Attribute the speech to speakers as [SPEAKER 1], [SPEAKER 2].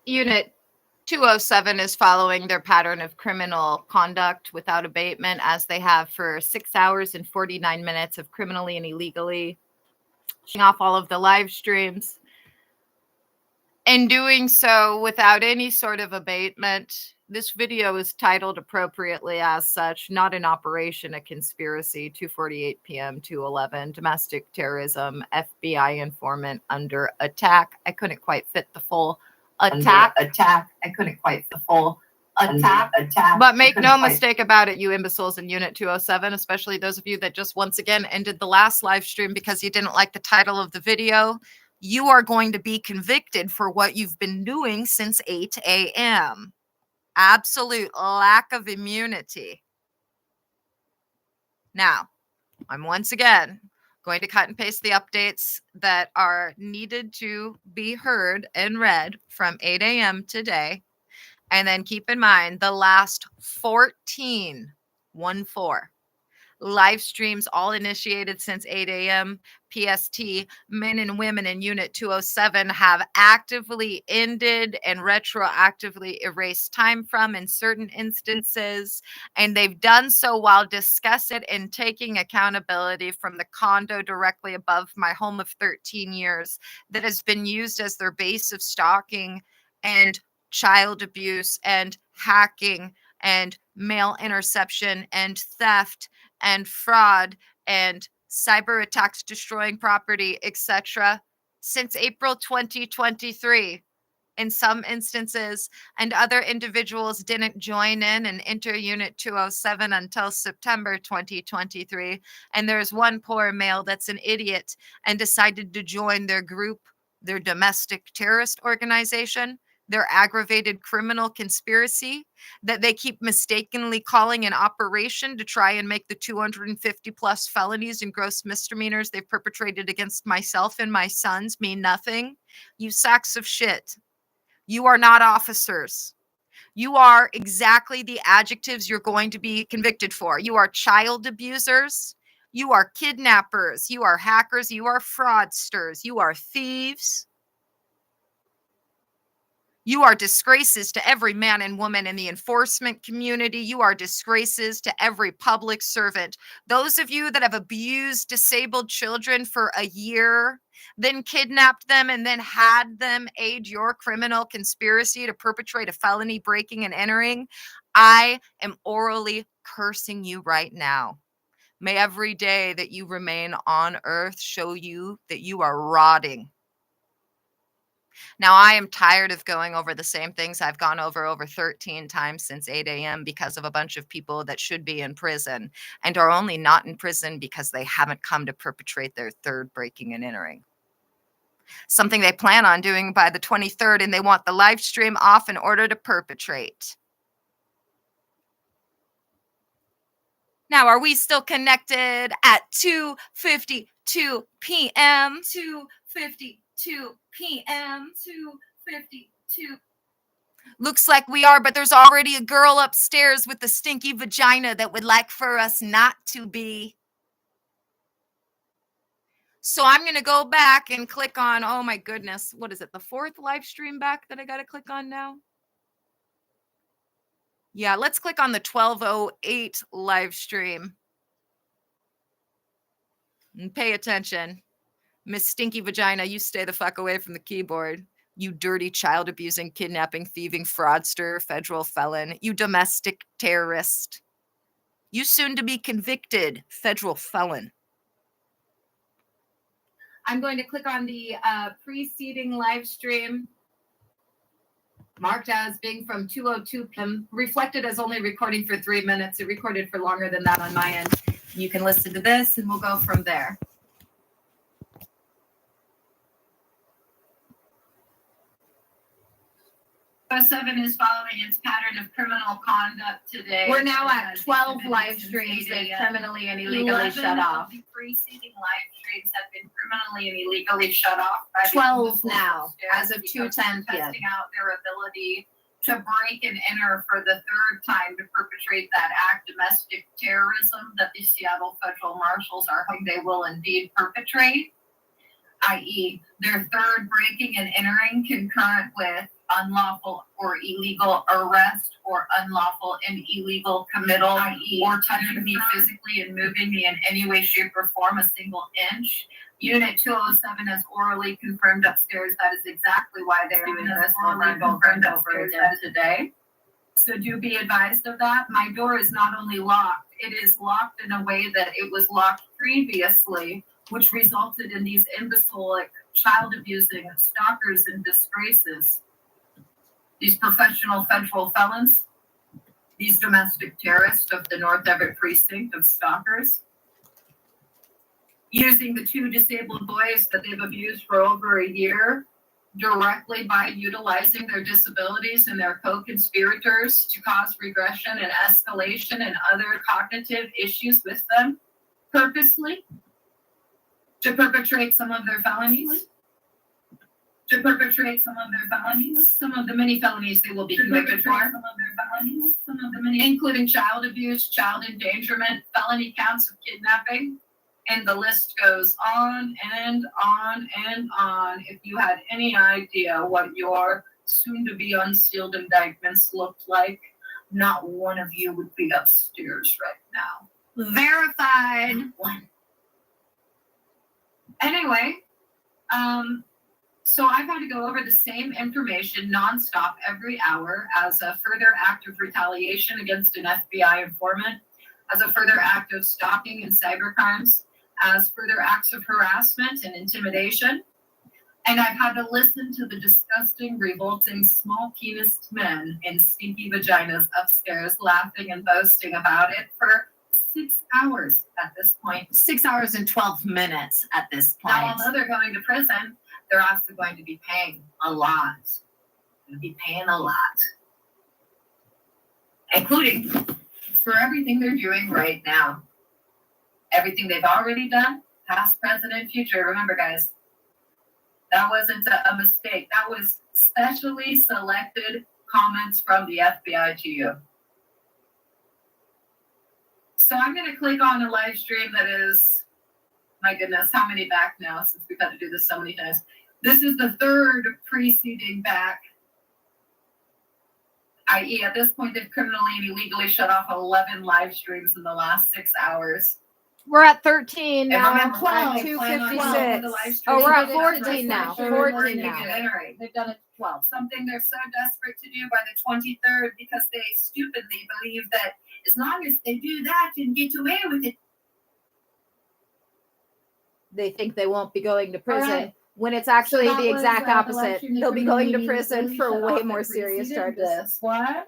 [SPEAKER 1] Unit 207 is following their pattern of criminal conduct without abatement, as they have for 6 hours and 49 minutes of criminally and illegally shutting off all of the live streams, and doing so without any sort of abatement. This video is titled appropriately as such, Not an Operation, a Conspiracy, 2:48 p.m. 2:11, Domestic Terrorism, FBI Informant under attack. I couldn't quite fit the full attack. I couldn't quite fit the full attack. But make no mistake about it, you imbeciles in Unit 207, especially those of you that just once again ended the last live stream because you didn't like the title of the video. You are going to be convicted for what you've been doing since 8 a.m. Absolute lack of immunity. Now, I'm once again going to cut and paste the updates that are needed to be heard and read from 8 a.m. today. And then keep in mind the last 14 live streams, all initiated since 8 a.m. PST, men and women in Unit 207 have actively ended and retroactively erased time from in certain instances. And they've done so while discussing it and taking accountability from the condo directly above my home of 13 years that has been used as their base of stalking and child abuse and hacking and mail interception and theft and fraud and cyber attacks destroying property, etc., since April 2023 in some instances, and other individuals didn't join in and enter Unit 207 until September 2023. And there's one poor male that's an idiot and decided to join their group, their domestic terrorist organization, their aggravated criminal conspiracy that they keep mistakenly calling an operation to try and make the 250 plus felonies and gross misdemeanors they've perpetrated against myself and my sons mean nothing. You sacks of shit. You are not officers. You are exactly the adjectives you're going to be convicted for. You are child abusers. You are kidnappers. You are hackers. You are fraudsters. You are thieves. You are disgraces to every man and woman in the enforcement community. You are disgraces to every public servant. Those of you that have abused disabled children for a year, then kidnapped them and then had them aid your criminal conspiracy to perpetrate a felony breaking and entering, I am orally cursing you right now. May every day that you remain on earth show you that you are rotting. Now, I am tired of going over the same things I've gone over 13 times since 8 a.m. because of a bunch of people that should be in prison and are only not in prison because they haven't come to perpetrate their third breaking and entering. Something they plan on doing by the 23rd, and they want the live stream off in order to perpetrate. Now, are we still connected at 2:52 p.m.? 2:52 p.m. 2:52. Looks like we are, but there's already a girl upstairs with a stinky vagina that would like for us not to be. So I'm going to go back and click on, oh my goodness, what is it, the fourth live stream back that I got to click on now? Yeah, let's click on the 12:08 live stream. And pay attention. Miss Stinky Vagina, you stay the fuck away from the keyboard. You dirty child abusing, kidnapping, thieving, fraudster, federal felon. You domestic terrorist. You soon to be convicted federal felon. I'm going to click on the preceding live stream, marked as being from 2:02 p.m., reflected as only recording for 3 minutes. It recorded for longer than that on my end. You can listen to this and we'll go from there. 7 is following its pattern of criminal conduct today. We're now at 12 live streams that criminally and illegally shut off. The preceding live streams have been criminally and illegally shut off. 12 now, as of 2:10 p.m. Testing out their ability to break and enter for the third time to perpetrate that act, domestic terrorism, that the Seattle Federal Marshals are hoping they will indeed perpetrate, i.e. their third breaking and entering concurrent with unlawful or illegal arrest or unlawful and illegal committal or touching me physically and moving me in any way, shape, or form a single inch. Unit 207 is orally confirmed upstairs. That is exactly why they're doing this over and over and over again today. So do be advised of that. My door is not only locked, it is locked in a way that it was locked previously, which resulted in these imbecilic, child abusing stalkers and disgraces. These professional federal felons, these domestic terrorists of the North Everett Precinct of stalkers, using the 2 disabled boys that they've abused for over a year directly by utilizing their disabilities and their co-conspirators to cause regression and escalation and other cognitive issues with them purposely to perpetrate some of their felonies. Some of the many felonies they will be convicted for, including child abuse, child endangerment, felony counts of kidnapping, and the list goes on and on and on. If you had any idea what your soon-to-be unsealed indictments looked like, not one of you would be upstairs right now. Verified. Anyway, so I've had to go over the same information nonstop every hour as a further act of retaliation against an FBI informant, as a further act of stalking and cybercrimes, as further acts of harassment and intimidation. And I've had to listen to the disgusting, revolting, small-penised men in stinky vaginas upstairs laughing and boasting about it for 6 hours at this point. 6 hours and 12 minutes at this point. Now, although they're going to prison, they're also going to be paying a lot. Going to be paying a lot. Including for everything they're doing right now. Everything they've already done, past, present, and future. Remember, guys, that wasn't a mistake. That was specially selected comments from the FBI to you. So I'm going to click on a live stream that is, my goodness, how many back now since we've had to do this so many times. This is the 3rd preceding back, i.e. at this point they've criminally and illegally shut off 11 live streams in the last 6 hours.
[SPEAKER 2] We're at 13 now.
[SPEAKER 1] And
[SPEAKER 2] 12, 256. Oh, we're at 14 now. 14 now.
[SPEAKER 1] They've done it 12. Something they're so desperate to do by the 23rd because they stupidly believe that as long as they do that and get away with it,
[SPEAKER 2] they think they won't be going to prison. Right. When it's actually the exact opposite. They'll be going to prison for way more serious charges.
[SPEAKER 1] What?